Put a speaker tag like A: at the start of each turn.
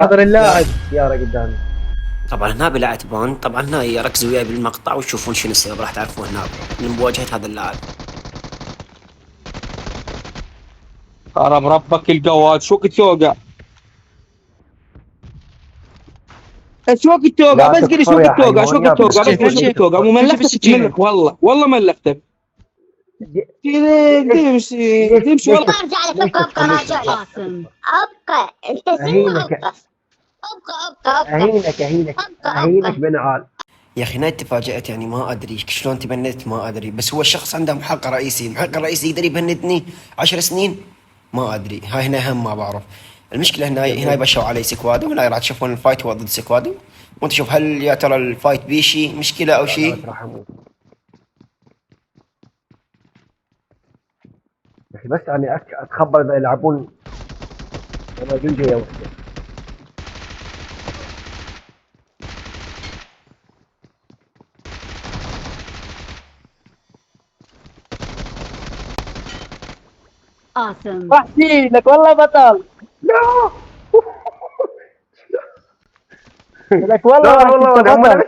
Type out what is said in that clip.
A: حضر اللاعب سيارة قدامي.
B: طبعا هنا بالعتبان، طبعا هنا ركزوا وياي بالمقطع وتشوفون شنو السبب، راح تعرفون هنا من مواجهة هذا اللاعب.
C: خرب ربك الجواد، شو وقت توقع؟ شو وقت توقع؟
A: لا
C: بس قولي شو
A: تكفر يا
C: وقت توقع، شو
A: حيوان يا
C: وقت توقع، بس
A: ابن
C: قولي شو وقت توقع. مو ملقتك من والله ملقتك. تمشي والله.
D: ارجع لك ابقى راجع عاصم. ابقى انت
A: اهينك اهينك اهينك اهينك
D: ابقى
A: بنعال.
B: يا اخي انا تفاجأت، يعني ما ادري شلون تبنيت، ما ادري، بس هو الشخص عنده محقق رئيسي، المحقق الرئيسي يقدر يبندني 10 سنين، ما ادري، هاي هنا هم ما بعرف. المشكله هنا يبشروا علي سكوادو، هنا راح تشوفون الفايت هو ضد سكوادو، وانت شوف هل يا ترى الفايت بيشي مشكله او
A: لا
B: شيء.
A: راح اموت يا اخي، بس اني اتخبر اذا يلعبون لما جنجي يا وحده.
D: عاصم.
C: احكي لك والله بطل.
A: لا
C: لك والله
A: لا
C: راح
A: والله
C: انت
A: انا
C: بطل.
A: بس